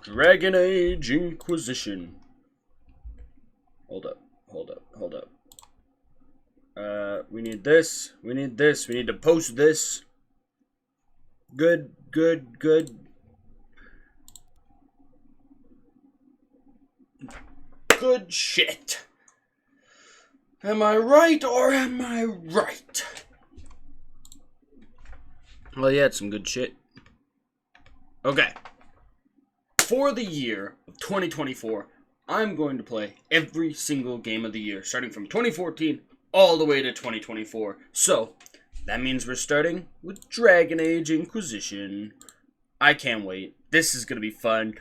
Dragon Age Inquisition. Hold up. We need this. We need to post this. Good. Good shit. Am I right or am I right? Well, yeah, it's some good shit. Okay. For the year of 2024, I'm going to play every single game of the year, starting from 2014 all the way to 2024. So, that means we're starting with Dragon Age Inquisition. I can't wait. This is going to be fun.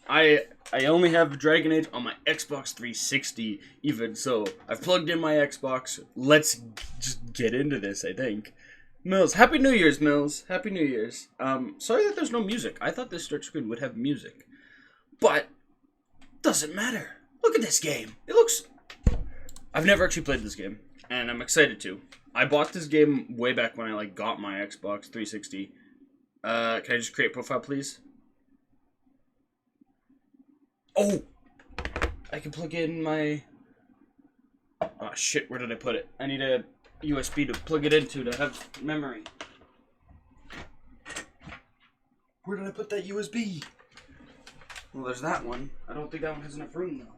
I only have Dragon Age on my Xbox 360, even so. I've plugged in my Xbox. Let's just get into this, I think. Mills, Happy New Year's, Mills. Happy New Year's. Sorry that there's no music. I thought this start screen would have music. But, doesn't matter. Look at this game. It looks... I've never actually played this game, and I'm excited to. I bought this game way back when I, got my Xbox 360. Can I just create a profile, please? Oh! I can plug in my... Oh, shit, where did I put it? I need a USB to plug it into to have memory. Where did I put that USB? Well, there's that one. I don't think that one has enough room, though.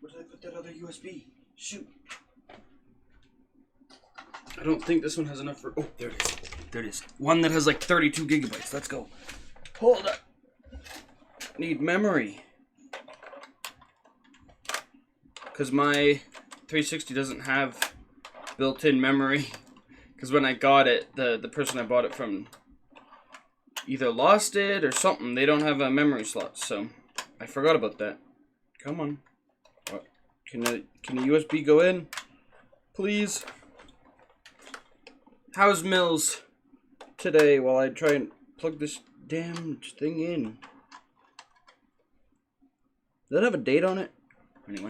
Where did I put that other USB? Shoot. I don't think this one has enough room. Oh, there it is. There it is. One that has 32 gigabytes. Let's go. Hold up. Need memory. Because my 360 doesn't have built-in memory. Because when I got it, the person I bought it from either lost it or something. They don't have a memory slot, so I forgot about that. Come on. What? Can the USB go in? Please? How's Mills today while I try and plug this damn thing in? Does that have a date on it? Anyway.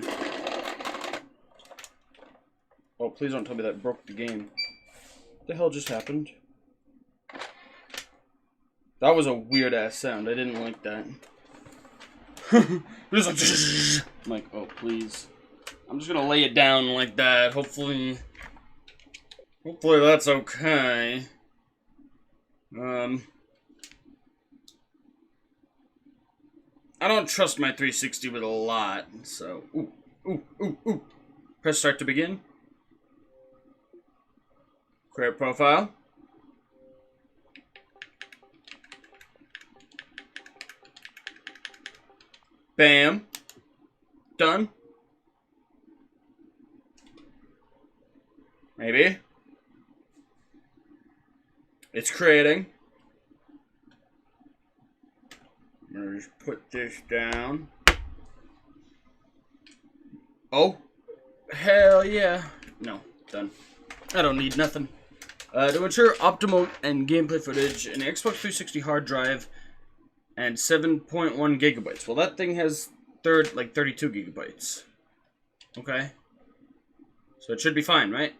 Oh, please don't tell me that broke the game. What the hell just happened? That was a weird ass sound. I didn't like that. I'm like, oh please. I'm just gonna lay it down like that. Hopefully that's okay. I don't trust my 360 with a lot, so ooh. Press start to begin. Create profile. Bam. Done. Maybe. It's creating. I'm gonna just put this down. Oh. Hell yeah. No. Done. I don't need nothing. To ensure optimal and gameplay footage, an Xbox 360 hard drive and 7.1 gigabytes. Well, that thing has 32 gigabytes. Okay. So it should be fine, right?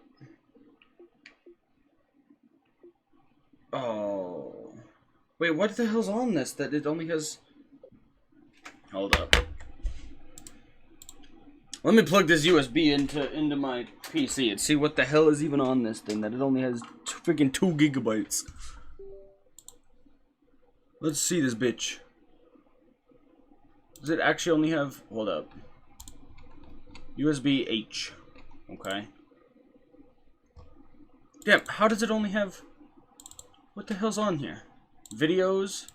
Oh. Wait, what the hell's on this that it only has... Hold up. Let me plug this USB into my PC and see what the hell is even on this thing that it only has freaking 2 gigabytes. Let's see this bitch. Does it actually only have... Hold up. USB H. Okay. Damn, how does it only have... What the hell's on here? Videos?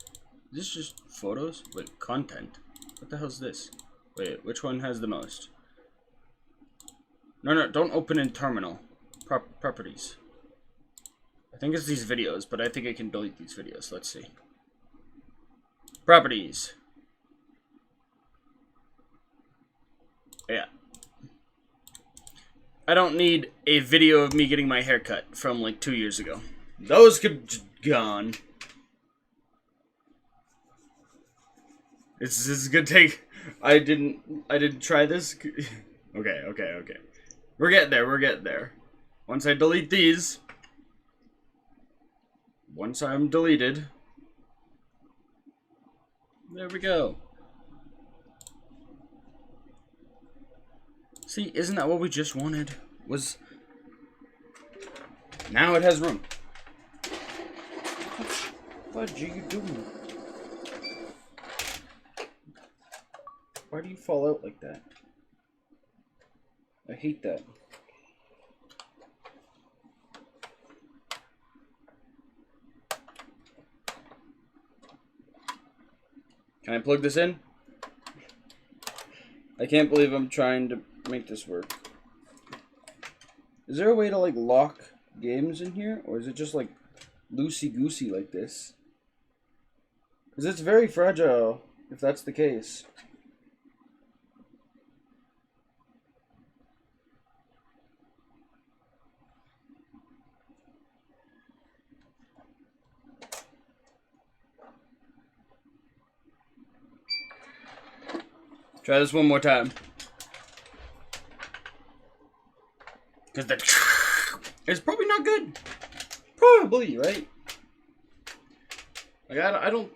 Is this just photos? Wait, content. What the hell's this? Wait, which one has the most? No, don't open in terminal. Properties. I think it's these videos, but I think I can delete these videos. Let's see. Properties. Yeah. I don't need a video of me getting my hair cut from 2 years ago. Those could just gone. This is gonna take... I didn't try this. Okay. We're getting there. Once I delete these. Once I'm deleted. There we go. See, isn't that what we just wanted? Was now it has room. What are you doing? Why do you fall out like that? I hate that. Can I plug this in? I can't believe I'm trying to make this work. Is there a way to like lock games in here? Or is it just like loosey-goosey like this? Because it's very fragile if that's the case. Try this one more time. Because that is probably not good. Probably, right? Like I don't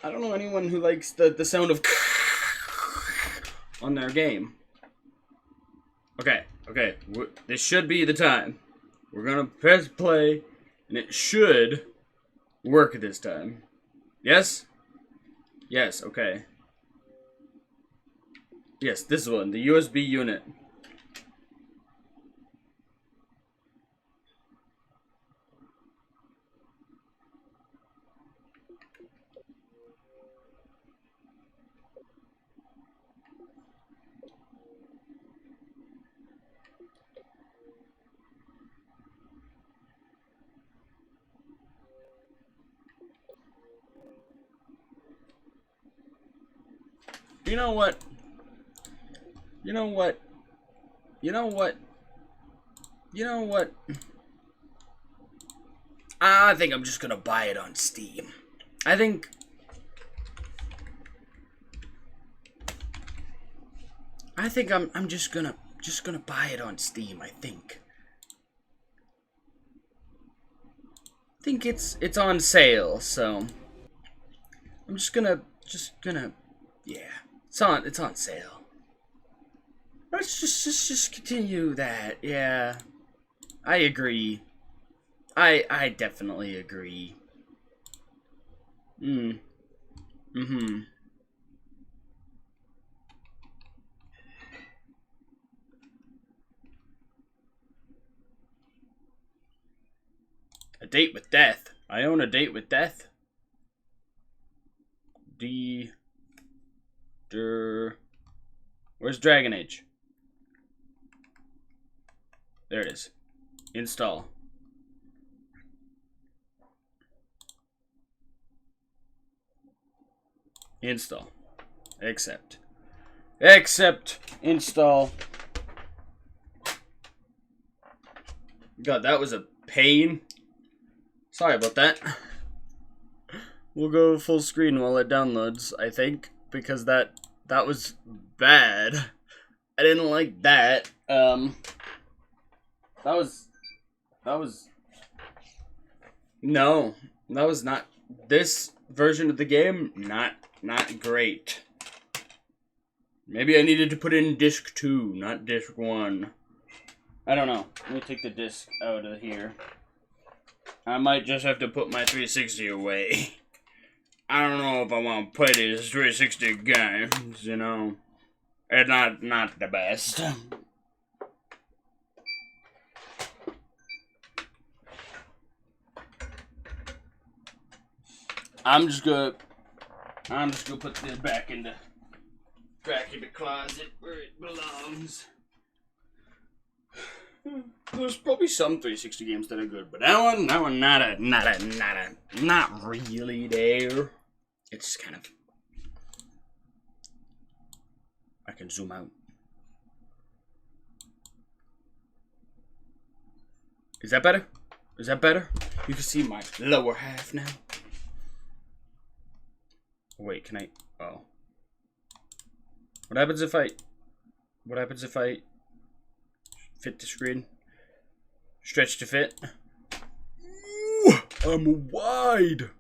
know anyone who likes the sound of on their game. Okay. This should be the time. We're gonna press play, and it should work this time. Yes? Yes, okay. Yes, this one, the USB unit. You know what? You know what? You know what? You know what? I think I'm just gonna buy it on Steam. I think I'm just gonna buy it on Steam, I think. I think it's on sale, so I'm just gonna yeah. It's on sale. Let's just continue that. Yeah. I agree. I definitely agree. Mm-hmm. A date with death. I own a date with death. Where's Dragon Age? There it is. Install. Install. Accept. Accept. Install. God, that was a pain. Sorry about that. We'll go full screen while it downloads, I think, because that was bad. I didn't like that. That was no, that was not this version of the game. Not great. Maybe I needed to put in disc 2, not disc 1. I don't know. Let me take the disc out of here. I might just have to put my 360 away. I don't know if I want to play these 360 games, you know. It's not the best. I'm just gonna put this back in the closet where it belongs. There's probably some 360 games that are good, but that one not really there. It's kind of. I can zoom out. Is that better? Is that better? You can see my lower half now. Wait, can I? Oh. What happens if I fit the screen? Stretch to fit. Ooh, I'm wide.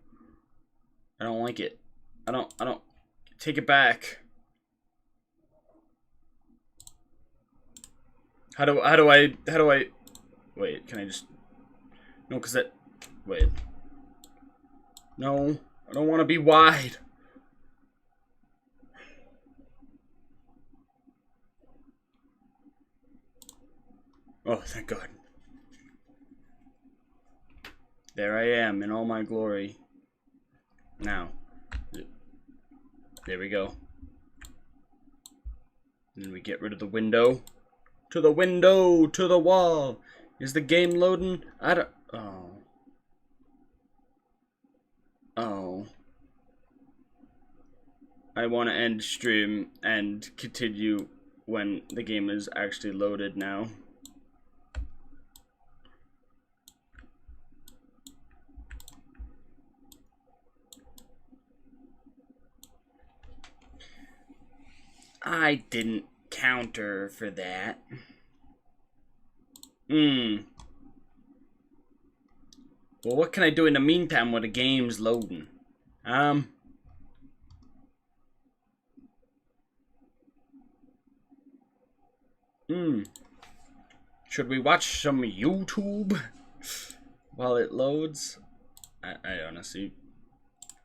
I don't like it. I don't. Take it back. How do I wait, can I just no, cuz that wait. No, I don't want to be wide. Oh, thank God. There I am in all my glory. Now. There we go. And then we get rid of the window. To the window! To the wall! Is the game loading? I don't... Oh. Oh. I want to end stream and continue when the game is actually loaded now. I didn't counter for that. Well, what can I do in the meantime while the game's loading? Should we watch some YouTube while it loads? I honestly...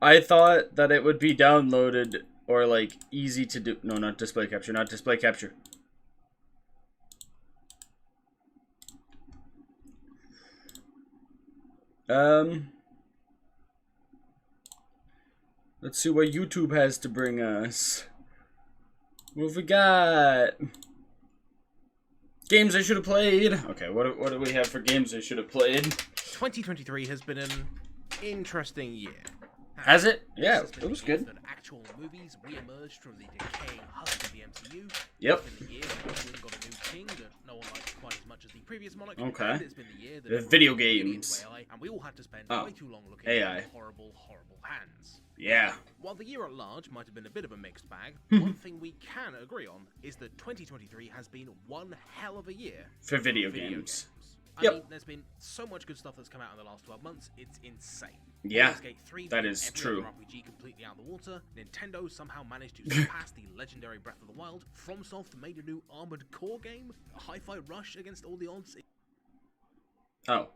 I thought that it would be downloaded or, like, easy to do... No, not display capture, not display capture. Let's see what YouTube has to bring us. What have we got? Games I should have played. Okay, what do we have for games I should have played? 2023 has been an interesting year. Has it? Yeah, it was good. Actual movies re-emerged from the decaying husk of the MCU. Yep. It's been the year that England got a new king that no one liked quite as much as the previous monarch. Okay. And it's been the year that The video games. AI, and we all had to spend Oh. way too long looking AI. at horrible, horrible hands. Yeah. While the year at large might have been a bit of a mixed bag, one thing we can agree on is that 2023 has been one hell of a year For video games. I Yep. mean, there's been so much good stuff that's come out in the last 12 months, it's insane. Yeah, Baldur's Gate 3 that threw is every true. other RPG completely out of the water. Nintendo somehow managed to surpass the legendary Breath of the Wild. FromSoft made a new Armored Core game. Hi-Fi Rush against all the odds. Oh.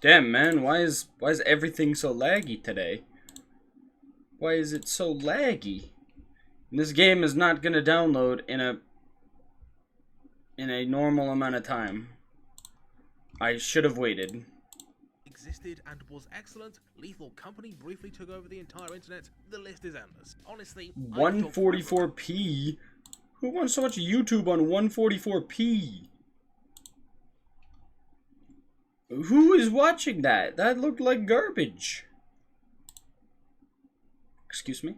Damn, man, why is everything so laggy today? Why is it so laggy? And this game is not gonna download in a normal amount of time. I should have waited. Existed and was excellent. Lethal Company briefly took over the entire internet. The list is endless. Honestly, 144p? Who wants so much YouTube on 144p? Who is watching that? That looked like garbage. Excuse me?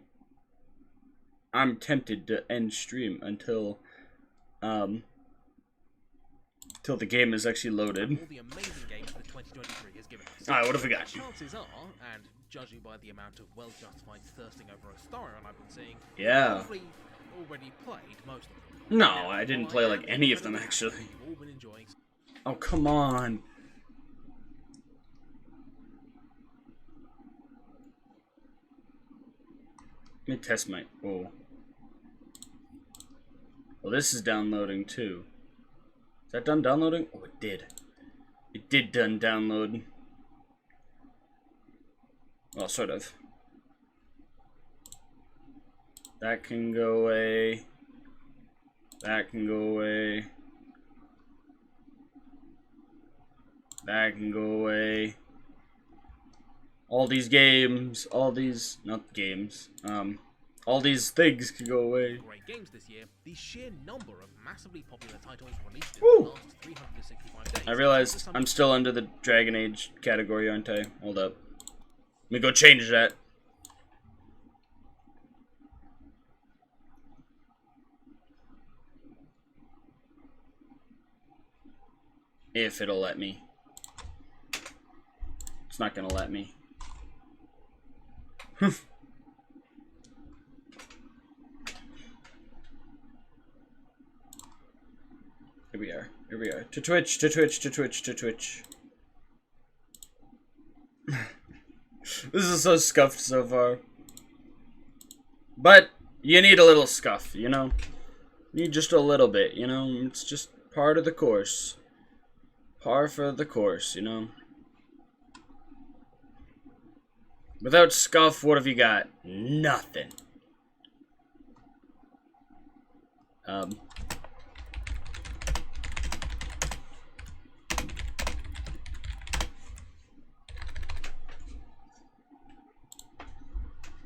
I'm tempted to end stream until the game is actually loaded. all the amazing games that 2023 has given us. Alright, what have we got? Chances are, and judging by the amount of well-justified thirsting over a storyline I've been seeing, Yeah. probably already played most of them. No, I didn't play like any of them actually. We've all been enjoying. Oh, come on. Let me test my... Oh. Well, this is downloading too. Is that done downloading? Oh, it did. It did done download. Well, sort of. That can go away. That can go away. That can go away. All these games, all these, not games, all these things can go away. Great games this year. The sheer number of massively popular titles released in Woo! the last 365 days. I realized I'm still under the Dragon Age category, aren't I? Hold up. Let me go change that. If it'll let me. It's not gonna let me. Here we are. Here we are. To Twitch, to Twitch, to Twitch, to Twitch. This is so scuffed so far. But you need a little scuff, you know? You need just a little bit, you know? It's just part of the course. Par for the course, you know? Without scuff, what have you got? Nothing.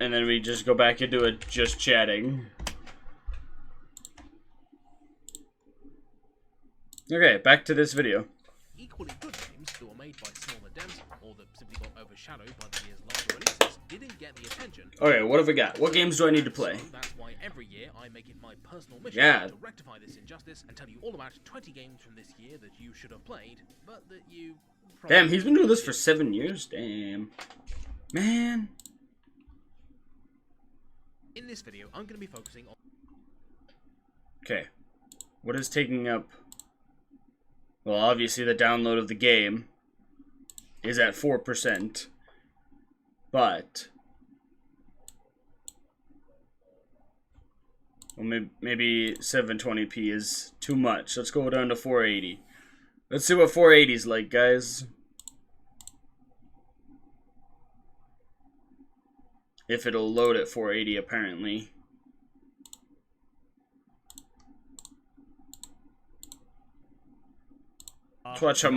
And then we just go back into it just chatting. Okay, back to this video. Equally good games that were made by smaller devs, or that simply got overshadowed by the year's larger releases, didn't get the attention. Okay, what have we got? What games do I need to play? So that's why every year I make it my personal mission to rectify this injustice and tell you all about 20 games from this year that you should have played, but that you probably... Damn, he's been doing this for 7 years? Damn. Man. In this video, I'm going to be focusing on... Okay. What is taking up... Well, obviously the download of the game is at 4%. But... Well, maybe 720p is too much. Let's go down to 480. Let's see what 480 is like, guys. If it'll load at 480, apparently. Let's watch a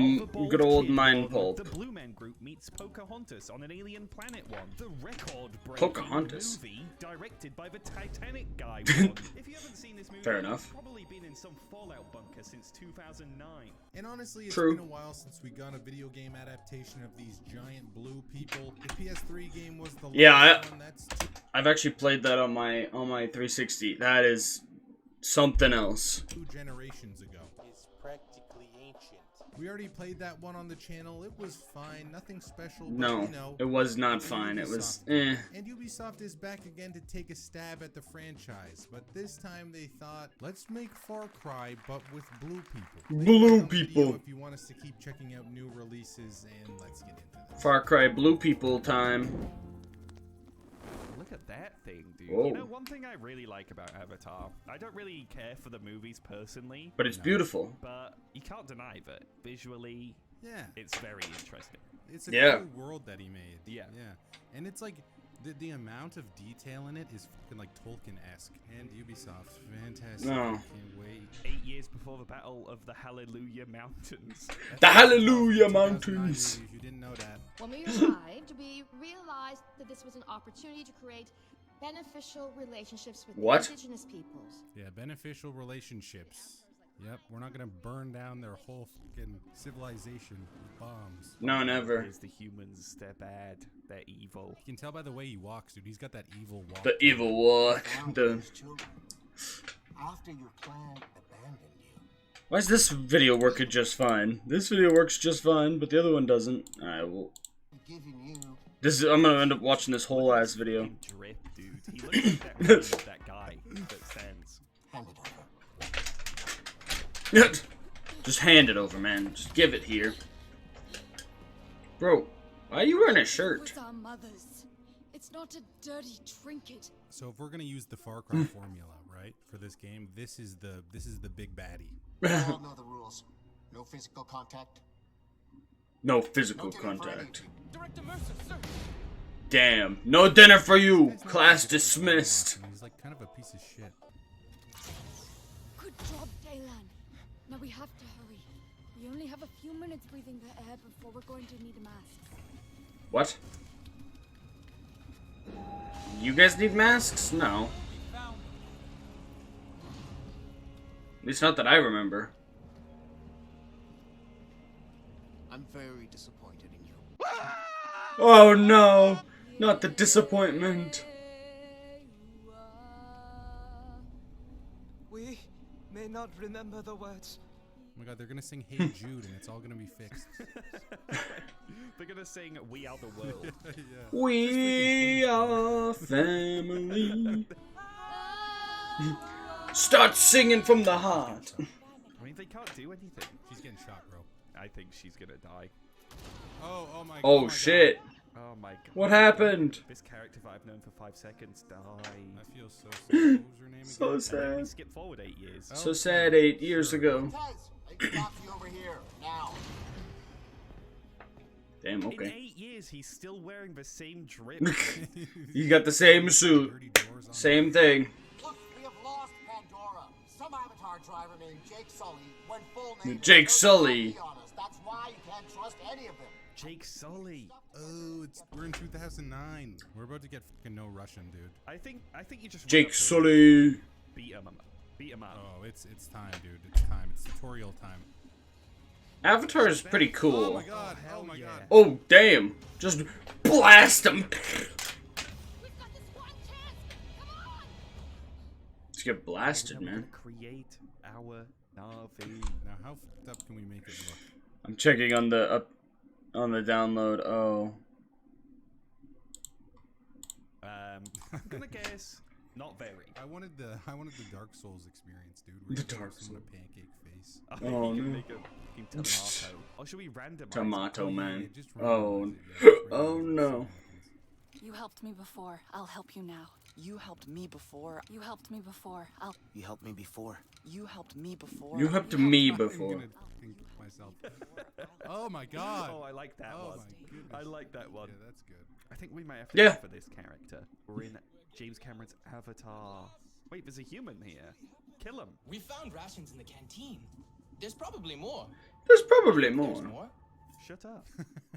good old mind pulp. The Blue Man Group meets Pocahontas on an alien planet one. The record-breaking Pocahontas. movie directed by the Titanic guy won. If you haven't seen this movie, Fair enough. You've probably been in some Fallout bunker since 2009. And honestly, it's True. been a while since we got a video game adaptation of these giant blue people. The PS3 game was the last one. That's I've actually played that on my 360. That is something else. 2 generations ago. Is practically ancient. We already played that one on the channel. It was fine, nothing special. But, No, you know, it was not fine. It was eh. And Ubisoft is back again to take a stab at the franchise, but this time they thought, let's make Far Cry, but with blue people. Blue Like the people. video If you want us to keep checking out new releases, and let's get into this. Far Cry Blue People time. Look at that thing, dude. Whoa. You know, one thing I really like about Avatar, I don't really care for the movies personally, But it's beautiful. but you can't deny that visually, Yeah, it's very interesting. it's a Yeah. cool world that he made. Yeah. Yeah. And it's like, the amount of detail in it is fucking like Tolkien-esque. And Ubisoft, fantastic. No. I can't wait. 8 years before the Battle of the Hallelujah Mountains. The Hallelujah 2009 Mountains. If you didn't know that. When we arrived, we realized that this was an opportunity to create beneficial relationships with What? the indigenous peoples. Yeah, beneficial relationships. Yep, we're not gonna burn down their whole fucking civilization with bombs. No, never. Because the humans, they're bad, they're evil. You can tell by the way he walks, dude. He's got that evil walk. The evil walk. The... Children, after your clan abandoned you, Why is this video working just fine? This video works just fine, but the other one doesn't. Alright, well. giving you I'm gonna end up watching this whole ass video. Fucking Drip, dude. He looks like that, meme of that guy that stands. hand it over. Just hand it over, man. Just give it here. Bro, why are you wearing a shirt? With our mothers. It's not a dirty trinket. So if we're gonna use the Far Cry formula, right, for this game, this is the big baddie. We all know the rules. No physical contact. No physical No dinner for any contact. of you. Director Mercer, sir. Damn. No dinner for you. Guy's not Class that difficult to dismissed. watch, and he's like kind of a piece of shit. Good job, Daylan. Now we have to hurry. We only have a few minutes breathing the air before we're going to need a mask. What? You guys need masks? No. At least not that I remember. I'm very disappointed in you. Oh no! Not the disappointment. We may not remember the words. Oh my god, they're gonna sing Hey Jude and it's all gonna be fixed. They're gonna sing We Are the World. Yeah. We are family. Start singing from the heart. I mean, they can't do anything. She's getting shot, bro. I think she's gonna die. Oh my god. Oh shit. Oh my god. What happened? This character that I've known for 5 seconds died. I feel so sad. What was her name So again? We sad. skip forward 8 years. So sad 8 years ago. Tez, I can talk to you over here, now. Damn, In okay. 8 years, he's still wearing the same drip. You got the same suit. Dirty doors on Same thing. Look, we have lost Pandora. Some Avatar driver named Jake Sully went full name. Jake Sully. Be honest, that's why you can't trust any of them. Jake Sully. Oh, we're in 2009. We're about to get fucking no Russian, dude. I think you just Jake went up to Sully. beat him up. Oh, it's time, dude. It's time. It's tutorial time. Avatar is pretty Oh cool. my god. Oh my yeah. god. Oh, damn. Just blast him. We've got this one chance! Come on! Just get blasted, We're man. gonna create our Navi. Now, how fucked up can we make it look? I'm checking on the download. Oh. I'm gonna guess not very. I wanted the Dark Souls experience, dude. The Where you Dark give someone a pancake face. Oh, you can no. make a fucking tomato. Or should we randomize? Tomato Yeah, man. just Oh. randomize it, yeah, just Oh, randomize it, no. see what happens. You helped me before. I'll help you now. You helped me before. You helped me before. I'll. You helped me before. You helped me before. You helped me I'm before. gonna fucking kick myself. Oh my god. Oh, I like that Oh one. my goodness. I like that one. Yeah, that's good. I think we may have to Yeah. go for this character. We're in James Cameron's Avatar. Wait, there's a human here. Kill him. We found rations in the canteen. There's probably more. There's probably There's more. more. Shut up.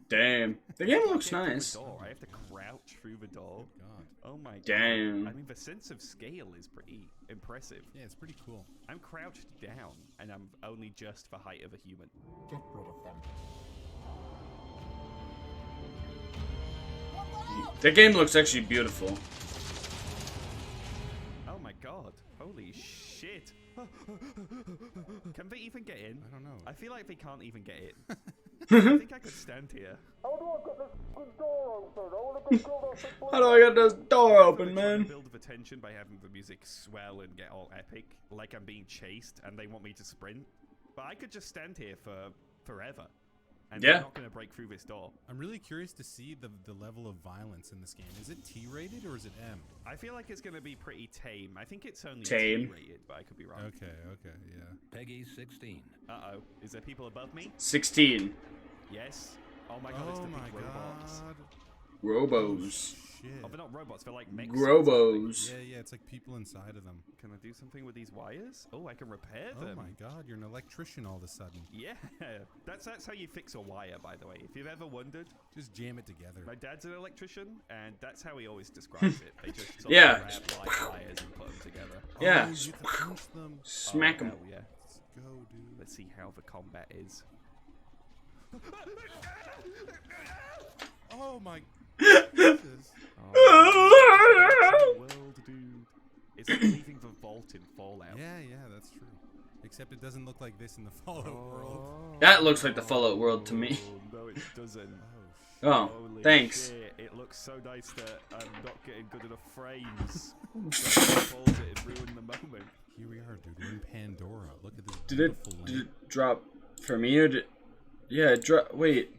Damn. The game looks Get through the nice. door. I have to crouch through the door. God. Oh my god. Damn. I mean, the sense of scale is pretty impressive. Yeah, it's pretty cool. I'm crouched down, and I'm only just the height of a human. Get rid of them. The game looks actually beautiful. Oh my god. Holy shit. Can they even get in? I don't know. I feel like they can't even get in. I think I could stand here. How do I get this door open, They're trying to man? build the tension by having the music swell and get all epic, like I'm being chased and they want me to sprint. But I could just stand here for forever, and Yeah. they're not going to break through this door. I'm really curious to see the level of violence in this game. Is it T-rated or is it M? I feel like it's going to be pretty tame. I think it's only Tame. T-rated, but I could be wrong. Okay, yeah. Peggy 16. Uh-oh. Is there people above me? 16. Yes. Oh my god, it's Oh the my big robots. god. Robos. Shit. Oh, they're not robots, they're like mechs. Grobos. Yeah, it's like people inside of them. Can I do something with these wires? Oh, I can repair Oh them. my god, you're an electrician all of a sudden. Yeah, that's how you fix a wire, by the way. If you've ever wondered, Just jam it together. my dad's an electrician, and that's how he always describes it. They just sort Yeah. of grab live wires and put them together. Yeah. Oh, you get to punch them. Smack Oh, 'em. hell yeah. Let's go, dude. Let's see how the combat is. Oh my Jesus. Oh, world, dude. It's like leaving the vault in Fallout. Yeah, that's true. Except it doesn't look like this in the Fallout world. That looks like the Fallout world to me. Oh, no, it doesn't. Oh, Holy thanks. shit, it looks so nice that I'm not getting good enough frames. Just pause it and ruin the moment. Here we are, dude. We're in Pandora. Look at this Did it beautiful did land. it drop for me or did yeah, it drop wait.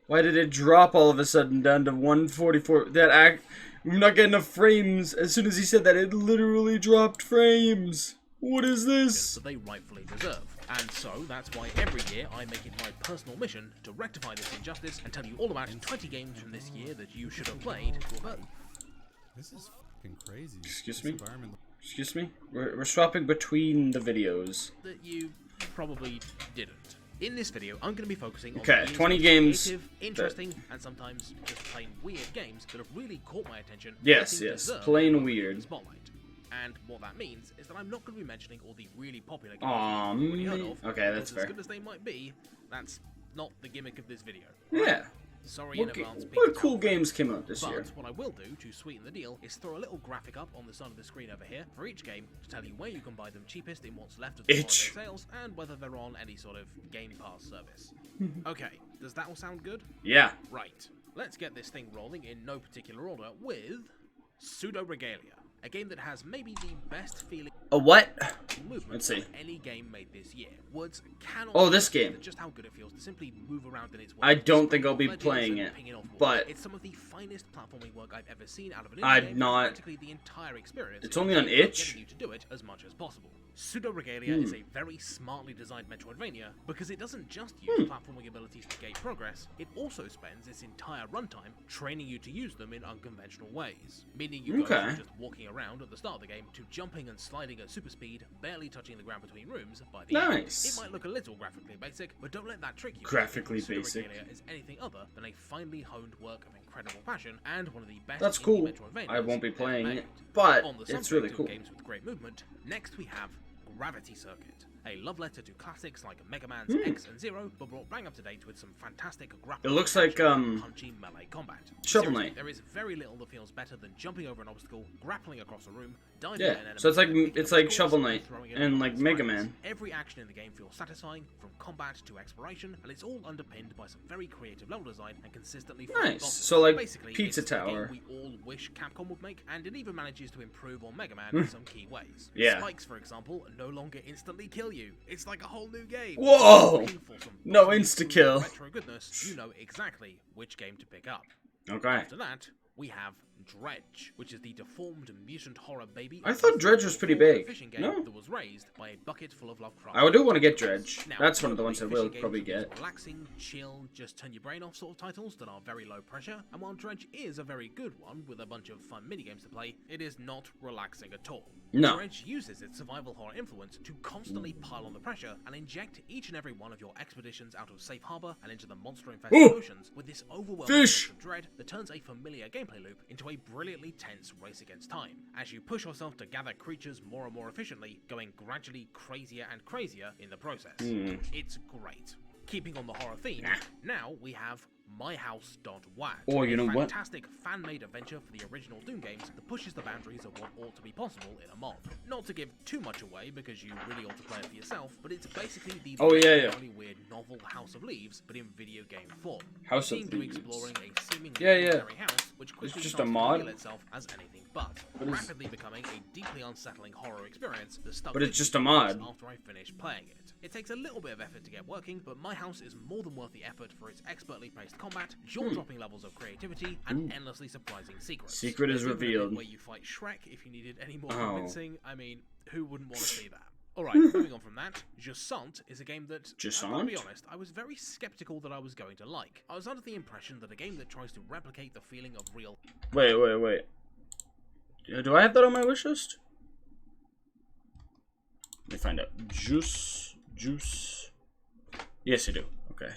Why did it drop all of a sudden down to 144? I'm not getting enough frames. As soon as he said that, it literally dropped frames. What is this? That they rightfully deserve. And so, that's why every year I make it my personal mission to rectify this injustice and tell you all about 20 games from this year that you should have played, but This is fucking crazy. Excuse This me? environment- Excuse me? We're swapping between the videos. that you probably didn't. In this video, I'm going to be focusing on Okay, the 20 most games creative, interesting, and sometimes just plain weird games that have really caught my attention. and Yes, I think yes, deserve plain the weird. spotlight. And what that means is that I'm not going to be mentioning all the really popular games Aw, you've already heard man. of. Okay, that's because fair. As good as they might be, that's not the gimmick of this video. Yeah. Sorry in What, advance. what Peter cool Pan. games came out this But year? what I will do to sweeten the deal is throw a little graphic up on the side of the screen over here for each game to tell you where you can buy them cheapest in what's left of the Itch. holiday sales and whether they're on any sort of Game Pass service. Okay, does that all sound good? Yeah. Right. Let's get this thing rolling in no particular order with Pseudo Regalia, a game that has maybe the best feeling A what? movement Let's see. of any game made this year. Words cannot Oh, this describe game. just how good it feels to simply move around in its world. I don't think I'll be Ledges playing and it. pinging off Wars. but It's some of the finest platforming work I've ever seen out of an I'd indie game, not- practically the entire experience. It's only on is itch? getting you to do it as much as possible. Pseudo Regalia is a very smartly designed Metroidvania because it doesn't just use platforming abilities to gate progress, it also spends its entire runtime training you to use them in unconventional ways. Meaning you go Okay. from just walking around at the start of the game to jumping and sliding at super speed, barely touching the ground between rooms by the end. Nice. It might look a little graphically basic, but don't let that trick you. Graphically Pseudo basic. Regalia is anything other than a finely honed work of incredible passion and one of the best That's indie cool. Metroidvanias I won't be ever playing made. it, but On the it's subject really of cool. games with great movement, next we have Gravity Circuit, a love letter to classics like Mega Man's X and Zero, but brought bang up to date with some fantastic grappling. It looks like, and punchy melee combat. Shovel Seriously, Knight. there is very little that feels better than jumping over an obstacle, grappling across a room, diving Yeah, at an enemy, so it's like- and picking it's up like scores Shovel Knight throwing it and at like one's Mega friends. Man. Every action in the game feels satisfying, from combat to exploration, and it's all underpinned by some very creative level design and consistently fun Nice. bosses. So, like, Basically, Pizza it's the game Tower. we all wish Capcom would make, and it even manages to improve on Mega Man in some key ways. Yeah. Spikes, for example, no longer instantly kill you. It's like a whole new game. Whoa! Looking for some No buttery, insta-kill. Retro goodness, you know exactly which game to pick up. Okay. After that, we have Dredge, which is the deformed mutant horror baby. I thought Dredge was pretty big. Fishing game No? that was raised by a bucket full of Lovecraft. I do want to get Dredge. Now, That's one of the ones I fishing will games probably are these get. Relaxing, chill, just turn your brain off sort of titles that are very low pressure. And while Dredge is a very good one with a bunch of fun minigames to play, it is not relaxing at all. No. Dredge uses its survival horror influence to constantly pile on the pressure and inject each and every one of your expeditions out of safe harbor and into the monster-infested Ooh! oceans with this overwhelming Fish! sense of dread that turns a familiar gameplay loop into a brilliantly tense race against time. As you push yourself to gather creatures more and more efficiently, going gradually crazier and crazier in the process. It's great. Keeping on the horror theme, now we have MyHouse.wag. Oh, you know a what? fantastic fan-made adventure for the original Doom games that pushes the boundaries of what ought to be possible in a mod. Not to give too much away because you really ought to play it for yourself, but it's basically the really weird novel House of Leaves, but in video game form. House of Themed to Leaves. exploring a seemingly Yeah, yeah. ordinary house, which quickly just starts a mod? to reveal itself as anything but, But it's- rapidly becoming a deeply unsettling horror experience that stuck But with it's me just a for mod. weeks after I finished playing it. It takes a little bit of effort to get working, but My House is more than worth the effort for its expertly paced combat, jaw-dropping levels of creativity, and endlessly surprising secrets. Secret is There's even a bit revealed. where you fight Shrek if you needed any more Oh. convincing. I mean, who wouldn't want to see that? Alright, moving on from that, Jusant is a game that, I've got to be Jusant? honest, I was very skeptical that I was going to like. I was under the impression that a game that tries to replicate the feeling of real Wait. Do I have that on my wish list? Let me find out. Juice. Yes, you do. Okay.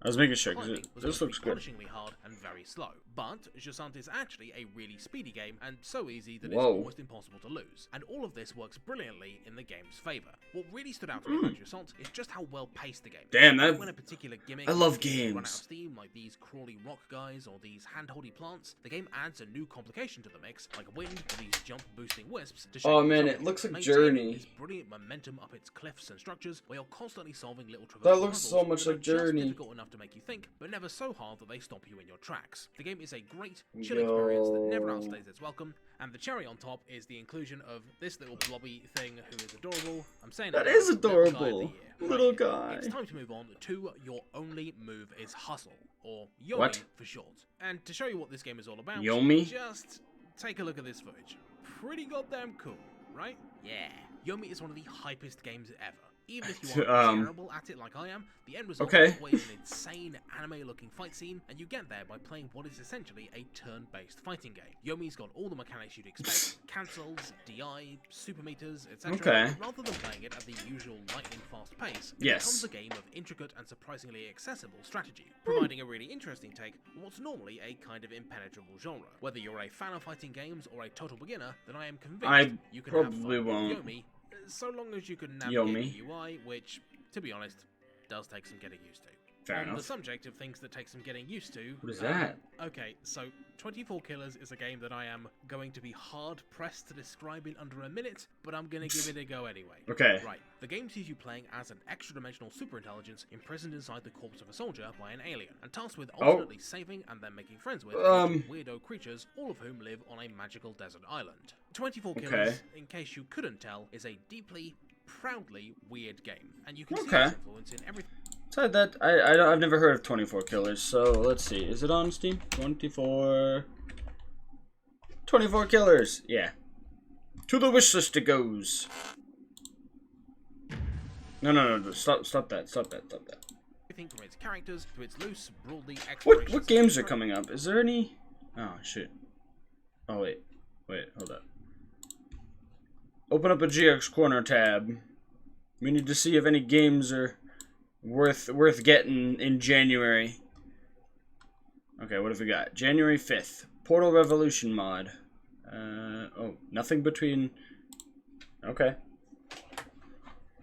I was making sure because climbing was this going looks to be good. punishingly hard and very slow. But Jusant is actually a really speedy game and so easy that Whoa. it's almost impossible to lose. And all of this works brilliantly in the game's favour. What really stood out to me about Jusant is just how well paced the game is. Damn, that- When a particular gimmick I love begins to run out games. of steam, like these crawly rock guys or these hand-holdy plants, the game adds a new complication to the mix, like wind or these jump-boosting wisps. To Oh, shake man, things it up, looks like maintaining Journey. this brilliant momentum up its cliffs and structures, where you're constantly solving little That traversal looks so puzzles much that like are just Journey. difficult enough to make you think, but never so hard that they stop you in your tracks. The game is a great, chill experience that never Yo. outstays its welcome, and the cherry on top is the inclusion of this little blobby thing who is adorable. I'm saying That it is now, little guy of the adorable. year. Little Right. guy. It's time to move on to Your Only Move is Hustle, or Yomi What? for short. And to show you what this game is all about, Yomi? just take a look at this footage. Pretty goddamn cool, right? Yeah. Yomi is one of the hypest games ever. Even if you are terrible at it like I am, the end result Okay. is always an insane anime-looking fight scene, and you get there by playing what is essentially a turn-based fighting game. Yomi's got all the mechanics you'd expect: cancels, DI, super meters, etc. Okay. Rather than playing it at the usual lightning-fast pace, it Yes. becomes a game of intricate and surprisingly accessible strategy, providing a really interesting take on what's normally a kind of impenetrable genre. Whether you're a fan of fighting games or a total beginner, then I am convinced I you can have probably fun with won't. Yomi, so long as you can navigate Yomi. the UI, which, to be honest, does take some getting used to. Fair On the enough. subject of things that take some getting used to... What is that? Okay, so 24 Killers is a game that I am going to be hard-pressed to describe in under a minute, but I'm going to give it a go anyway. Okay. Right, the game sees you playing as an extra-dimensional superintelligence imprisoned inside the corpse of a soldier by an alien, and tasked with alternately saving and then making friends with weirdo creatures, all of whom live on a magical desert island. 24 Killers, in case you couldn't tell, is a deeply, proudly weird game, and you can see its influence in everything. Besides that, I've never heard of 24 Killers, so let's see. Is it on Steam? 24 Killers, yeah. To the wish list it goes. No, stop that. Everything from its characters to its loose, broadly What games are coming up? Is there any? Oh shit. Oh wait, hold up. Open up a GX Corner tab. We need to see if any games are worth getting in January. Okay, what have we got? January 5th. Portal Revolution mod. Oh, nothing between... Okay.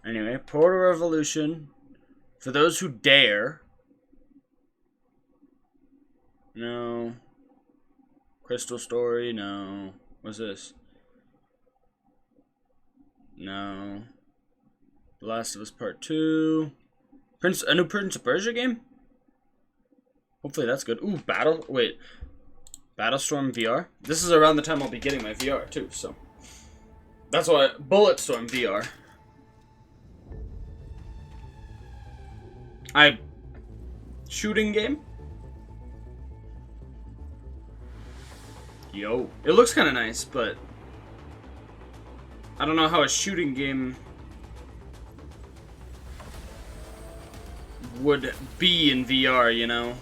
Anyway, Portal Revolution. For those who dare. No. Crystal Story, no. What's this? No. The Last of Us Part 2. A new Prince of Persia game? Hopefully that's good. Ooh, Battlestorm VR. This is around the time I'll be getting my VR too, so. That's why Bulletstorm VR. Shooting game? Yo. It looks kind of nice, but I don't know how a shooting game would be in VR, you know?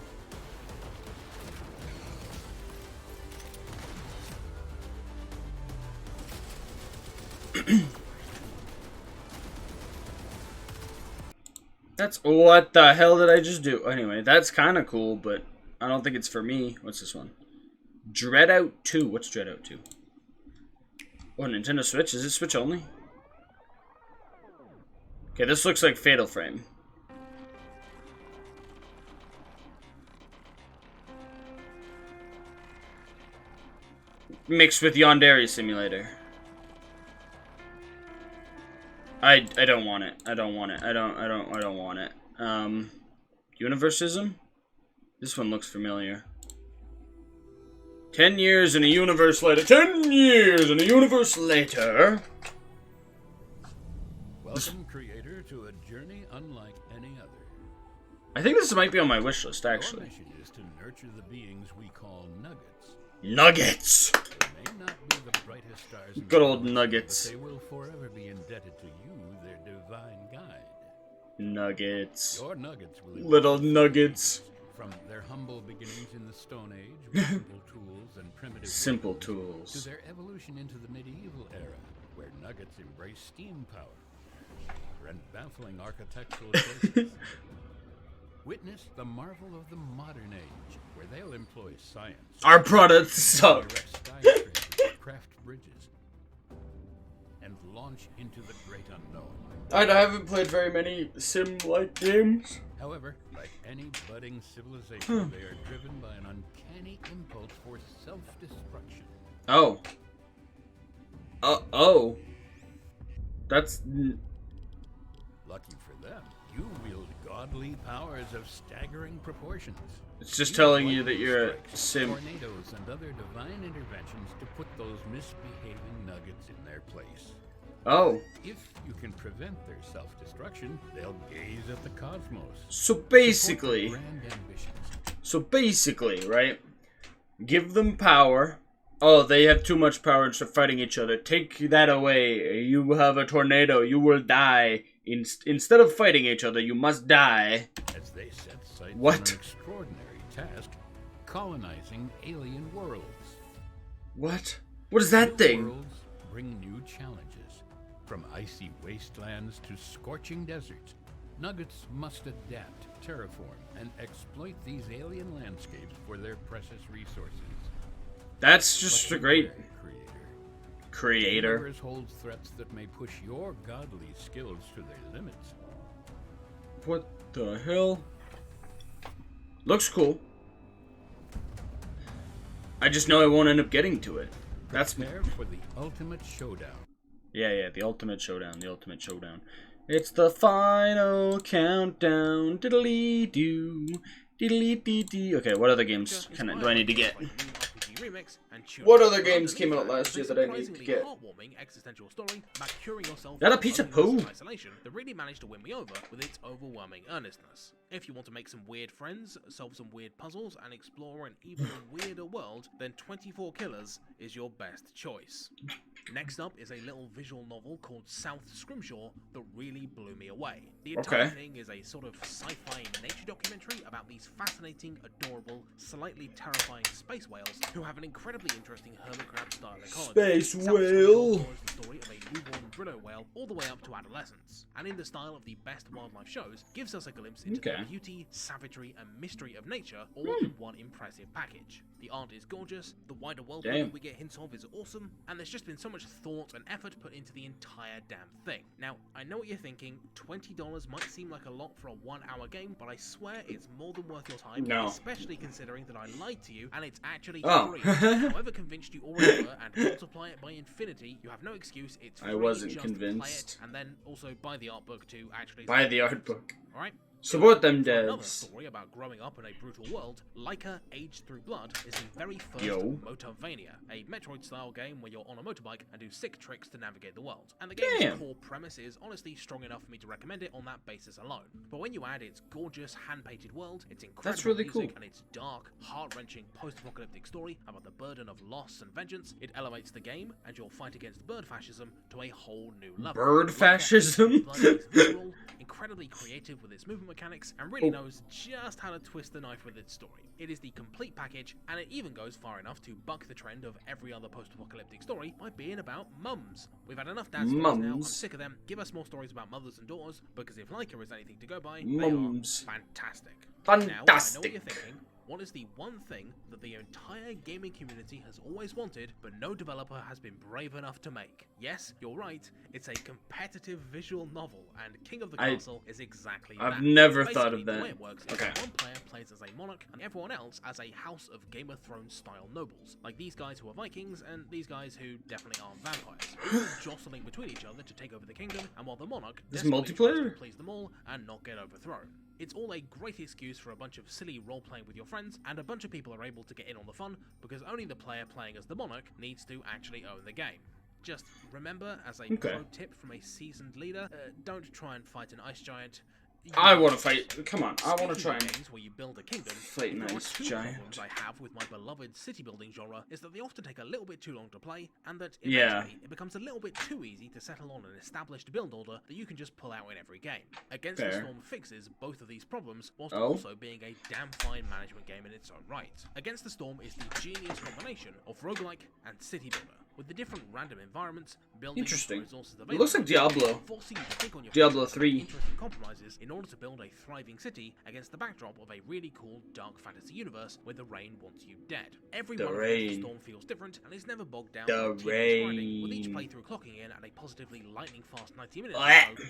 That's... What the hell did I just do? Anyway, that's kind of cool, but I don't think it's for me. What's this one? Dreadout 2. What's Dreadout 2? Oh, Nintendo Switch? Is it Switch only? Okay, this looks like Fatal Frame. Mixed with Yandere Simulator. I don't want it. I don't want it. I don't want it. Universism? This one looks familiar. 10 years in a universe later. 10 years in a universe later. Welcome, creator, to a journey unlike any other. I think this might be on my wish list, actually. Your mission is to nurture the beings we call nuggets. Nuggets! They may not be the brightest stars in Good the old galaxy, nuggets. but they will forever be indebted to you, their divine guide. Nuggets. Your nuggets will Little nuggets. From their humble beginnings in the Stone Age with simple tools and primitive Simple weapons, tools. to their evolution into the medieval era, where nuggets embrace steam power and baffling architectural choices. Witness the marvel of the modern age, where they'll employ science. Our products suck. Erect skyscrapers, craft bridges, and launch into the great unknown. I haven't played very many sim-like games. However, like any budding civilization, they are driven by an uncanny impulse for self-destruction. Oh. Oh. That's... Lucky for them, you wield godly powers of staggering proportions. It's just telling you that you're a sim. Tornadoes and other divine interventions to put those misbehaving nuggets in their place. Oh. If you can prevent their self-destruction, they'll gaze at the cosmos. So basically... Grand ambitions. So basically, right? Give them power. Oh, they have too much power and start fighting each other. Take that away. You have a tornado. You will die. Instead of fighting each other, you must die. As they set sight on What? an extraordinary task, colonizing alien worlds. What? What is that New thing? Worlds bring new challenges. From icy wastelands to scorching deserts, nuggets must adapt, terraform, and exploit these alien landscapes for their precious resources. That's just a great creator. The creator. universe holds threats that may push your godly skills to their limits. What the hell? Looks cool. I just know I won't end up getting to it. That's Prepare for the ultimate showdown. Yeah, the ultimate showdown, It's the final countdown. Diddly doo. Diddly dee dee. Okay, what other games do I need to get? remix, and tune What it. other games came out Underneath last that, year there's that I need to surprisingly get? heartwarming existential story about curing yourself That a from piece of loneliness poo. and isolation that really managed to win me over with its overwhelming earnestness. If you want to make some weird friends, solve some weird puzzles, and explore an even weirder world, then 24 Killers is your best choice. Next up is a little visual novel called South Scrimshaw that really blew me away. The entire thing is a sort of sci-fi nature documentary about these fascinating, adorable, slightly terrifying space whales who have an incredibly interesting hermit crab style ecology. Space South whale. Scrimshaw follows the story of a newborn britto whale all the way up to adolescence, and in the style of the best wildlife shows, gives us a glimpse into the beauty, savagery, and mystery of nature all in one impressive package. The art is gorgeous, the wider world building we get hints of is awesome, and there's just been so much thought and effort put into the entire damn thing. Now, I know what you're thinking, $20 might seem like a lot for a 1-hour game, but I swear it's more than worth your time, especially considering that I lied to you and it's actually free. However convinced you already were and multiply it by infinity, you have no excuse, it's free. I wasn't just convinced. Play it, and then also buy the art book to actually buy the art book. Alright? Support them Another devs. story about growing up in a brutal world, Laika Aged Through Blood is the very first Motorvania, a Metroid-style game where you're on a motorbike and do sick tricks to navigate the world. And the game's core premise is honestly strong enough for me to recommend it on that basis alone. But when you add its gorgeous, hand-painted world, its incredible music, and its dark, heart-wrenching post-apocalyptic story about the burden of loss and vengeance, it elevates the game and your fight against bird fascism to a whole new level. Bird fascism? Visual, incredibly creative with its movement mechanics, and really knows just how to twist the knife with its story. It is the complete package, and it even goes far enough to buck the trend of every other post-apocalyptic story by being about mums. We've had enough dad stories now, I'm sick of them. Give us more stories about mothers and daughters, because if Laika is anything to go by, they are fantastic. Now, I know what you're thinking. What is the one thing that the entire gaming community has always wanted, but no developer has been brave enough to make? Yes, you're right, it's a competitive visual novel, and King of the Castle is exactly that. I've never Basically, thought of that. The way it works is that one player plays as a monarch, and everyone else as a House of Game of Thrones style nobles, like these guys who are Vikings, and these guys who definitely aren't vampires, all jostling between each other to take over the kingdom, and while the monarch desperately tries to please them all and not get overthrown. It's all a great excuse for a bunch of silly role-playing with your friends, and a bunch of people are able to get in on the fun, because only the player playing as the monarch needs to actually own the game. Just remember, as a pro tip from a seasoned leader, don't try and fight an ice giant. I want to fight. Come on, I want to try and games where you build a kingdom. Fight an ice giant. I have with my beloved city building genre is that they often take a little bit too long to play, and that eventually it becomes a little bit too easy to settle on an established build order that you can just pull out in every game. Against the Storm fixes both of these problems, whilst also being a damn fine management game in its own right. Against the Storm is the genius combination of roguelike and city builder, with the different random environments, buildings, resources available. It looks like Diablo. Forcing you to think on your Diablo 3. Interesting compromises in order to build a thriving city against the backdrop of a really cool dark fantasy universe where the rain wants you dead. Every one of the Storm feels different and is never bogged down with grinding, with each playthrough clocking in at a positively lightning fast 90 minutes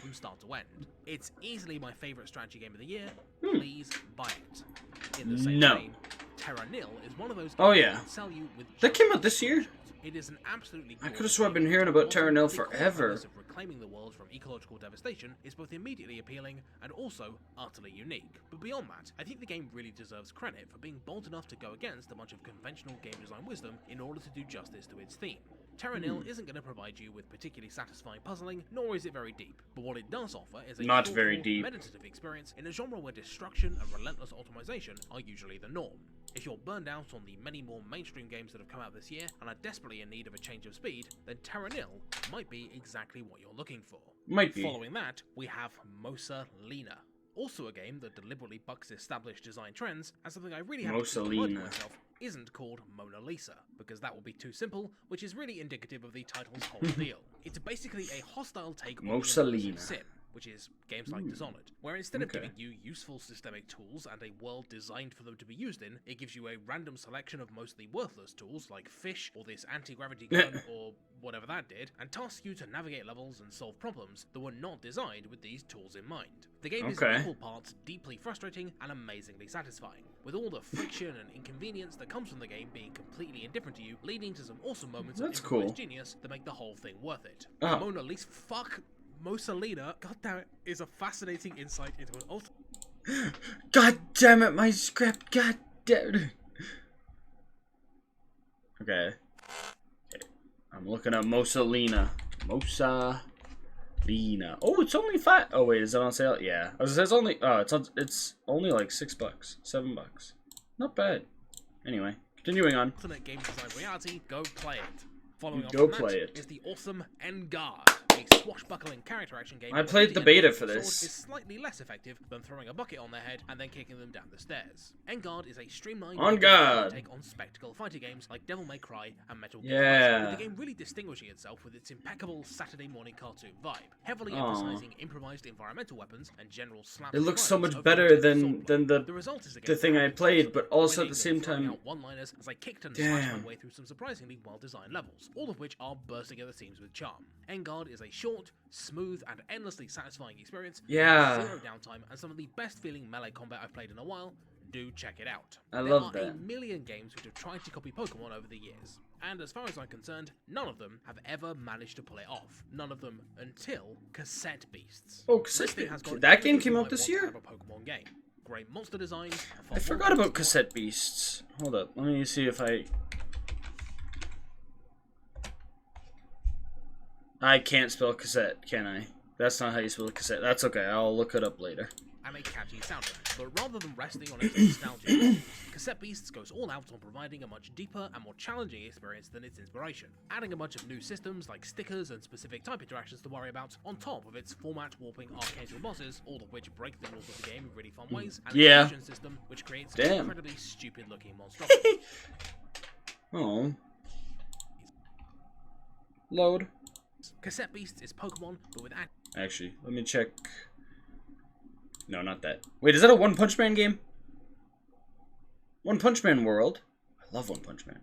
from start to end. It's easily my favourite strategy game of the year. Please buy it. In the same vein, Terra Nil is one of those games that will sell you with that came out this year? It is an absolutely I could have sworn I've been hearing about Terra Nil forever. Of reclaiming the world from ecological devastation is both immediately appealing and also utterly unique. But beyond that, I think the game really deserves credit for being bold enough to go against a bunch of conventional game design wisdom in order to do justice to its theme. Terra Nil isn't going to provide you with particularly satisfying puzzling, nor is it very deep. But what it does offer is a meditative experience in a genre where destruction and relentless optimization are usually the norm. If you're burned out on the many more mainstream games that have come out this year and are desperately in need of a change of speed, then Terra Nil might be exactly what you're looking for. Might be. Following that, we have Mosa Lena. Also a game that deliberately bucks established design trends, and something I really have to remind myself isn't called Mona Lisa, because that would be too simple, which is really indicative of the title's whole deal. It's basically a hostile take on the Sim, which is games like Dishonored, where instead of giving you useful systemic tools and a world designed for them to be used in, it gives you a random selection of mostly worthless tools like fish or this anti-gravity gun or whatever that did, and tasks you to navigate levels and solve problems that were not designed with these tools in mind. The game is in equal parts deeply frustrating and amazingly satisfying, with all the friction and inconvenience that comes from the game being completely indifferent to you, leading to some awesome moments of improvised genius that make the whole thing worth it. Mona Lisa, Mosa Lena, goddammit, is a fascinating insight into an ultimate. God damn it, my script, god damn it. Okay. I'm looking up Mosalina. Mosalina. Oh, it's only $5. Oh wait, is it on sale? Yeah. It says only. It's only like $6, $7. Not bad. Anyway, continuing on. Alternate game design reality. Go play it. Following on Go from play that it. is the awesome Engard, a swashbuckling character action game. I played the beta for sword this. is slightly less effective than throwing a bucket on their head and then kicking them down the stairs. Engard is a streamlined On guard. take on spectacle fighting games like Devil May Cry and Metal Gear Yeah. Rising, with the game really distinguishing itself with its impeccable Saturday morning cartoon vibe, heavily emphasizing improvised environmental weapons and general slap. It looks so much better than the result is the thing I played, but also at the same time. One-liners as I kicked and slashed Damn. my way through some surprisingly well-designed levels, all of which are bursting at the seams with charm. Engard is a short, smooth, and endlessly satisfying experience. Yeah. With zero downtime and some of the best-feeling melee combat I've played in a while. Do check it out. I There love are that. a million games which have tried to copy Pokemon over the years, and as far as I'm concerned, none of them have ever managed to pull it off. None of them until Cassette Beasts. Oh, This Cassette thing has Beasts. got That game everything came I out this want year? out of a Pokemon game. Great monster design. I forgot about Cassette Beasts. Hold up. Let me see if I can't spell cassette, can I? That's not how you spell cassette. That's okay. I'll look it up later. And a catchy soundtrack, but rather than resting on its nostalgic roots, Cassette Beasts goes all out on providing a much deeper and more challenging experience than its inspiration, adding a bunch of new systems like stickers and specific type interactions to worry about, on top of its format-warping arcadal bosses, all of which break the rules of the game in really fun ways, and Yeah. a fusion system which creates an Damn. incredibly stupid-looking monstrosity. Oh. Load. Cassette Beasts is Pokemon, but with Actually, let me check. No, not that. Wait, is that a One Punch Man game? One Punch Man World. I love One Punch Man.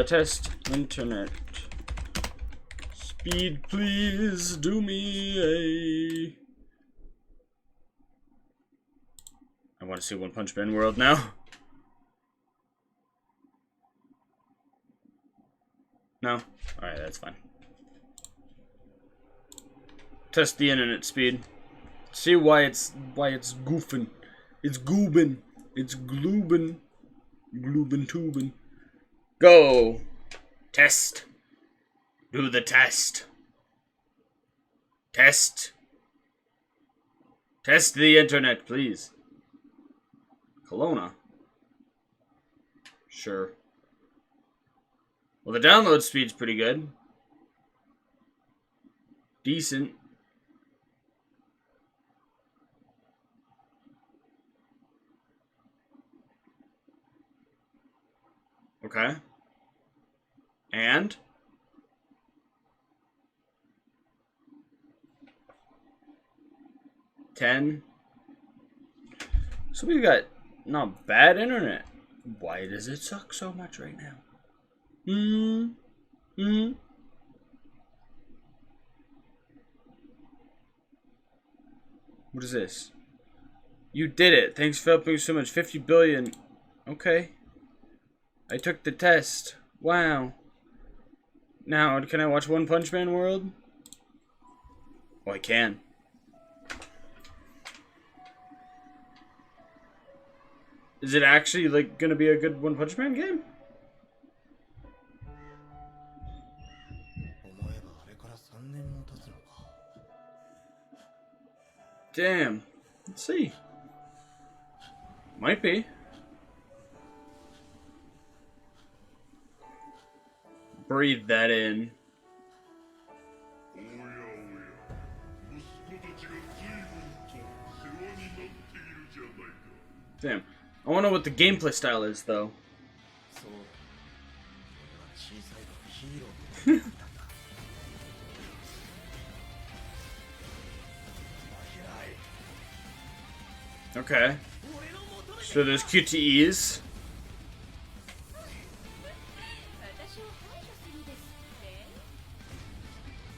Test internet. Speed, please. Do me a. I want to see One Punch Man World now. No? Alright, that's fine. Test the internet speed. See why it's goofing. It's goobin. It's gloobin. Gloobin tubin. Go. Test. Do the test. Test. Test the internet, please. Kelowna. Sure. Well, the download speed's pretty good. Decent. Okay. And? $10. So we've got not bad internet. Why does it suck so much right now? What is this? You did it. Thanks for helping so much. 50 billion. Okay. I took the test. Wow. Now, can I watch One Punch Man World? Oh, I can. Is it actually, like, gonna be a good One Punch Man game? Damn. Let's see. Might be. Breathe that in. Damn. I want to know what the gameplay style is, though. Okay. So there's QTEs.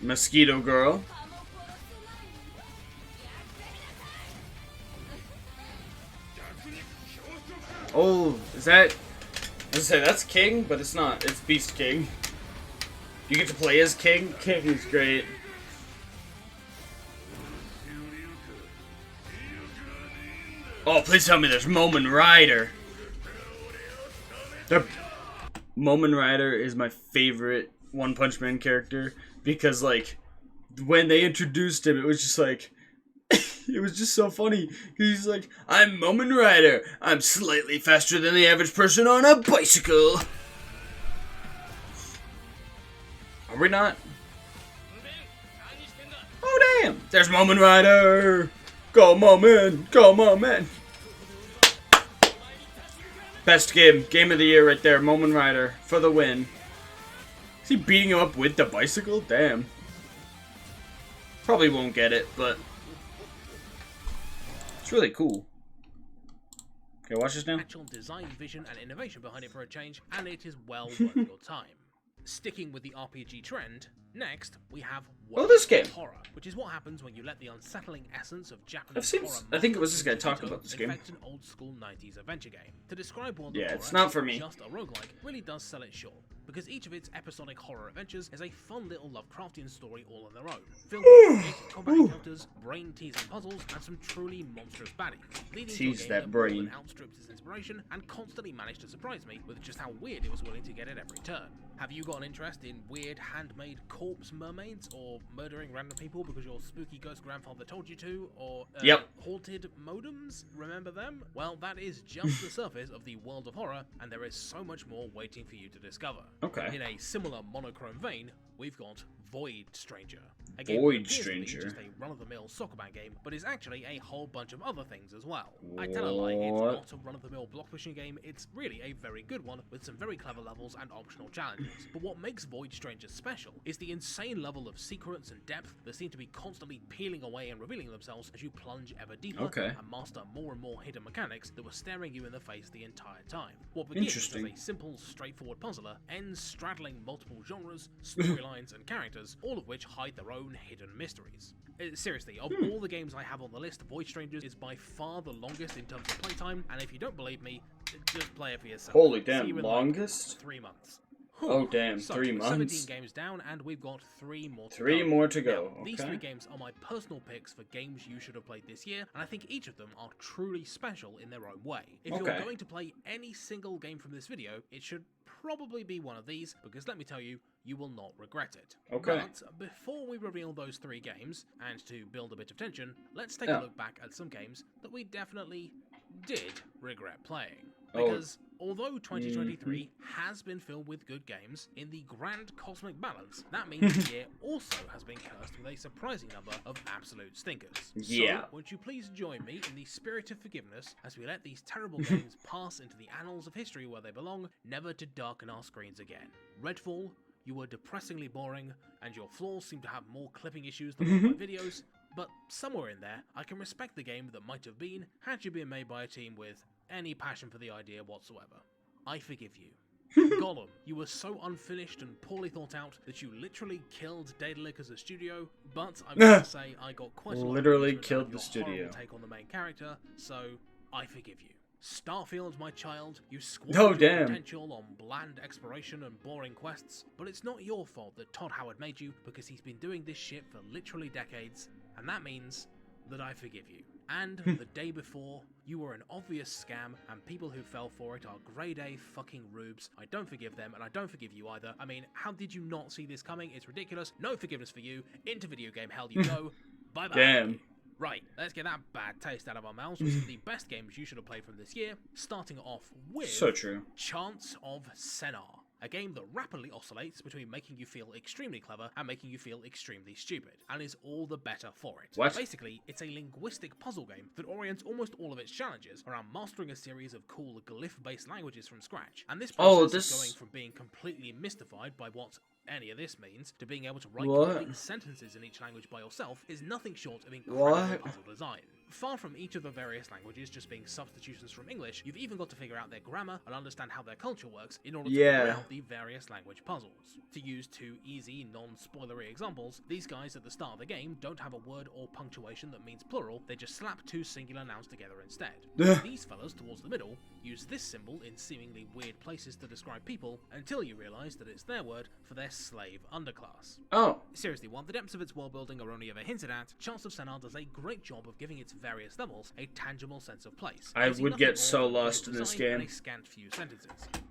Mosquito Girl. Oh, is that... I was gonna say, that's King, but it's not. It's Beast King. You get to play as King. King is great. Oh, please tell me there's Moment Rider. Momin Rider is my favorite One Punch Man character because, like, when they introduced him, it was just like, it was just so funny. He's like, I'm Momin Rider. I'm slightly faster than the average person on a bicycle. Are we not? Oh, damn. There's Momin Rider. Go, Momin. Go, Momin. Best game of the year right there. Momin Rider for the win. Is he beating him up with the bicycle? Damn. Probably won't get it, but it's really cool. Okay, watch this now. Actual design, vision, and innovation behind it for a change, and it is well worth your time. Sticking with the RPG trend, next we have this game. Horror, which is what happens when you let the unsettling essence of Japanese horror. I think it was this guy talking about this game. Infect an old school 90s adventure game. To describe World of Yeah, Horror, it's not for me. Just a roguelike really does sell it short, because each of its episodic horror adventures is a fun little Lovecraftian story all on their own, filled with great combat encounters, brain-teasing puzzles, and some truly monstrous baddies, leading Tease to a game that more brain. than outstripped its inspiration and constantly managed to surprise me with just how weird it was willing to get at every turn. Have you got an interest in weird handmade corpse mermaids, or murdering random people because your spooky ghost grandfather told you to, or haunted modems? Remember them? Well, that is just the surface of the world of horror, and there is so much more waiting for you to discover. Okay. In a similar monochrome vein, we've got Void Stranger. A game Void that appears to be Stranger. just a run-of-the-mill Sokoban game, but is actually a whole bunch of other things as well. I tell a lie, it's not a run-of-the-mill block pushing game, it's really a very good one with some very clever levels and optional challenges. But what makes Void Stranger special is the insane level of secrets and depth that seem to be constantly peeling away and revealing themselves as you plunge ever deeper and master more and more hidden mechanics that were staring you in the face the entire time. What begins as a simple, straightforward puzzler ends straddling multiple genres, storylines, and characters, all of which hide their own hidden mysteries. Seriously, of all the games I have on the list, Void Strangers is by far the longest in terms of playtime, and if you don't believe me, just play it for yourself. Holy damn, See you in longest? Like 3 months. Oh damn, So, 3 we're months. 17 games down, and we've got 3 more to go. 3 more to go. Now, these okay. 3 games are my personal picks for games you should have played this year, and I think each of them are truly special in their own way. If you're going to play any single game from this video, it should probably be one of these, because let me tell you, you will not regret it. Okay. But before we reveal those 3 games, and to build a bit of tension, let's take a look back at some games that we definitely did regret playing. Because although 2023 has been filled with good games, in the grand cosmic balance, that means the year also has been cursed with a surprising number of absolute stinkers. Yeah. So, would you please join me in the spirit of forgiveness as we let these terrible games pass into the annals of history where they belong, never to darken our screens again. Redfall, you were depressingly boring, and your flaws seem to have more clipping issues than all my videos, but somewhere in there, I can respect the game that might have been had you been made by a team with any passion for the idea whatsoever. I forgive you. Gollum, you were so unfinished and poorly thought out that you literally killed Daedalic as a studio, but I'm going to say I got quite a lot Literally of killed your the studio. horrible take on the main character, so I forgive you. Starfield, my child, you Oh, squandered your damn. potential on bland exploration and boring quests, but it's not your fault that Todd Howard made you, because he's been doing this shit for literally decades, and that means that I forgive you. And the day before, you were an obvious scam, and people who fell for it are grade A fucking rubes. I don't forgive them, and I don't forgive you either. I mean, how did you not see this coming? It's ridiculous. No forgiveness for you. Into video game hell you go. Bye-bye. Damn. Right, let's get that bad taste out of our mouths with some of the best games you should have played from this year, starting off with So true. Chants of Sennar, a game that rapidly oscillates between making you feel extremely clever and making you feel extremely stupid, and is all the better for it. What? Basically, it's a linguistic puzzle game that orients almost all of its challenges around mastering a series of cool glyph-based languages from scratch, and this process is going from being completely mystified by what any of this means to being able to write complete sentences in each language by yourself is nothing short of incredible puzzle design. Far from each of the various languages just being substitutions from English, you've even got to figure out their grammar and understand how their culture works in order to figure out the various language puzzles. To use 2 easy, non-spoilery examples, these guys at the start of the game don't have a word or punctuation that means plural, they just slap 2 singular nouns together instead. These fellas towards the middle use this symbol in seemingly weird places to describe people until you realise that it's their word for their slave underclass. Oh. Seriously, while the depths of its world building are only ever hinted at, Chants of Sennar does a great job of giving its various levels a tangible sense of place. I using would nothing get so more than lost in visual this design and game. a scant few sentences.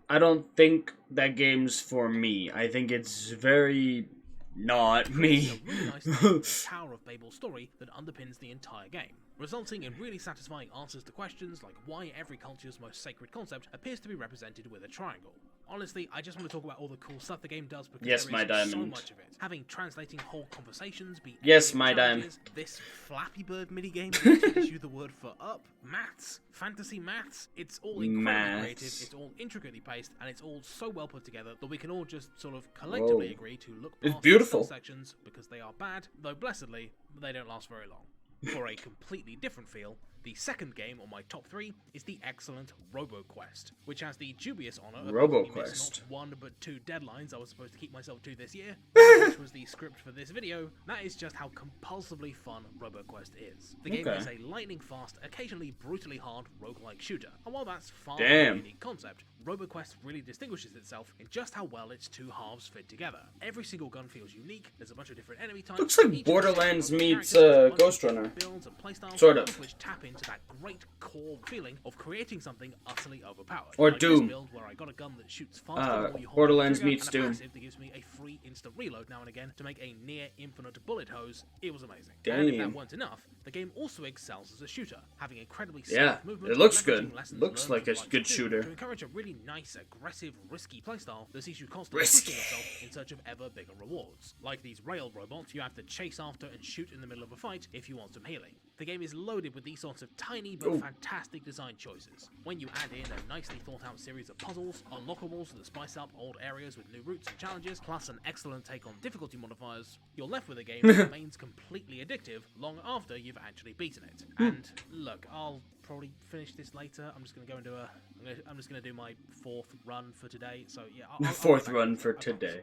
I don't think that game's for me. I think it's very not me. A really nice take on the Tower of Babel story that underpins the entire game, resulting in really satisfying answers to questions like why every culture's most sacred concept appears to be represented with a triangle. Honestly, I just want to talk about all the cool stuff the game does because Yes, there my is diamond. so much of it. Having translating whole conversations, be Yes, alien my challenges, this Flappy Bird minigame that teaches you the word for up, maths, fantasy maths. It's all incredibly creative, it's all intricately paced, and it's all so well put together that we can all just sort of collectively Whoa. agree to look It's past beautiful. some sections because they are bad, though blessedly, they don't last very long. For a completely different feel, the second game on my top 3 is the excellent RoboQuest, which has the dubious honour of making me miss not 1 but 2 deadlines I was supposed to keep myself to this year, which was the script for this video. That is just how compulsively fun RoboQuest is. The game is a lightning-fast, occasionally brutally hard roguelike shooter, and while that's far from a unique concept, RoboQuest really distinguishes itself in just how well its two halves fit together. Every single gun feels unique, there's a bunch of different enemy types. Looks like Borderlands meets Ghost Runner. Builds and playstyles, Sort of. which tap into that great core feeling of creating something utterly overpowered. Or like Doom. This build where I got a gun that shoots faster the more you hold Borderlands the trigger, meets and a Doom. passive that gives me a free instant reload now and again to make a near infinite bullet hose. It was amazing. Damn. And if that weren't enough, the game also excels as a shooter, having incredibly Yeah, smooth movement. it looks leveraging good. lessons Looks learned like from a good Life 2 shooter. To encourage a really nice, aggressive, risky playstyle that sees you constantly Risky. pushing yourself in search of ever bigger rewards. Like these rail robots you have to chase after and shoot in the middle of a fight if you want some healing. The game is loaded with these sorts of tiny but fantastic design choices. When you add in a nicely thought out series of puzzles, unlockables that spice up old areas with new routes and challenges, plus an excellent take on difficulty modifiers, you're left with a game that remains completely addictive long after you've actually beaten it. And look, I'll probably finish this later. I'm just gonna go and do I'm just gonna do my 4th run for today. So yeah, I'll Fourth get back run to for it, I promise. today.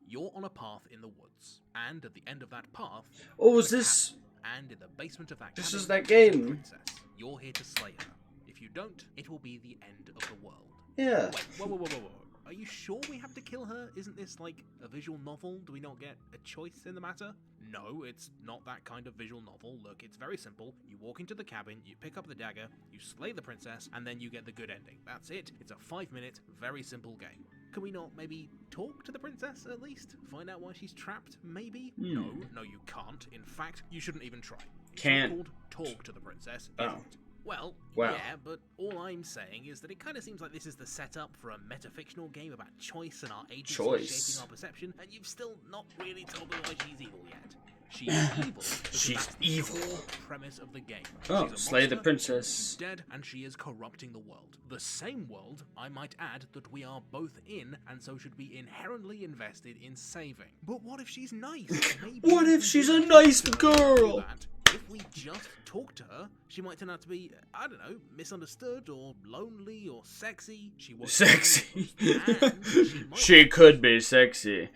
You're on a path in the woods, and at the end of that path, Oh, is there's a this? cabin, and in the basement of that This cabin is that a game. princess. You're here to slay her. If you don't, it will be the end of the world. Yeah. Wait, whoa. Are you sure we have to kill her? Isn't this like a visual novel? Do we not get a choice in the matter? No, it's not that kind of visual novel. Look, it's very simple. You walk into the cabin, you pick up the dagger, you slay the princess, and then you get the good ending. That's it. It's a 5-minute, very simple game. Can we not maybe talk to the princess at least? Find out why she's trapped, maybe? No, you can't. In fact, you shouldn't even try. It's Can't. not called Talk to the Princess, Oh. is it? Well, Wow. yeah, but all I'm saying is that it kind of seems like this is the setup for a metafictional game about choice and our agency shaping our perception, and you've still not really told me why she's evil yet. She's evil because She's that's the evil. core premise of the game. Oh, She's a slay the monster, princess. she's dead, and she is corrupting the world. The same world, I might add, that we are both in, and so should be inherently invested in saving. But what if she's nice? Maybe What we if she's a can nice do girl? that. If we just talk to her, she might turn out to be, I don't know, misunderstood or lonely or sexy. She was Sexy. and she might She could be sexy.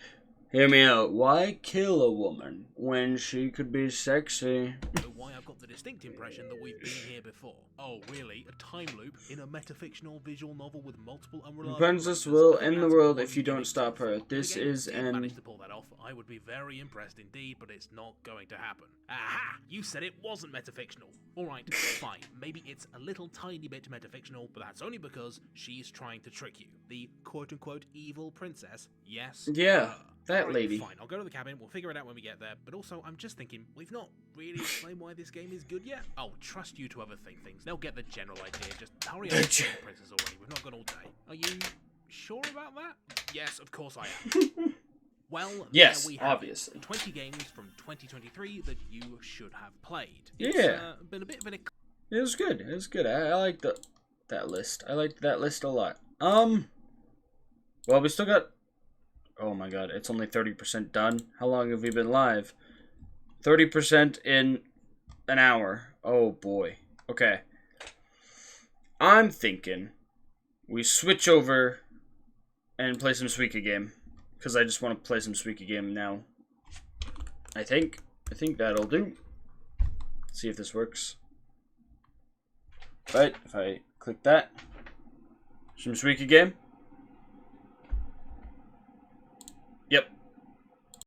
Hear me out. Why kill a woman when she could be sexy? know why I've got the distinct impression that we've been here before. Oh, really? A time loop in a metafictional visual novel with multiple unreliable Princess characters? will I think end the that's world one if you don't unique stop her. thing. If This the game is did an... manage to pull that off, I would be very impressed indeed, but it's not going to happen. Aha! You said it wasn't metafictional. Alright, fine. Maybe it's a little tiny bit metafictional, but that's only because she's trying to trick you. The quote-unquote evil princess, yes? Yeah, that Alright, lady. Fine, I'll go to the cabin, we'll figure it out when we get there, but also, I'm just thinking, we've not really explained why this game is good yet. I'll trust you to overthink things. They'll get the general idea. Just hurry up and kill the princess already. We've not got all day. Are you sure about that? Yes, of course I am. Well, yes, there we have obviously. it. 20 games from 2023 that you should have played. Yeah. It's been a bit of an... It was good. It was good. I liked that list. I liked that list a lot. Well, we still got... Oh my god, it's only 30% done. How long have we been live? 30% in an hour. Oh boy. Okay. I'm thinking we switch over and play some Suika game. Because I just want to play some Suika game now. I think that'll do. See if this works. Right, if I click that. Some Suika game.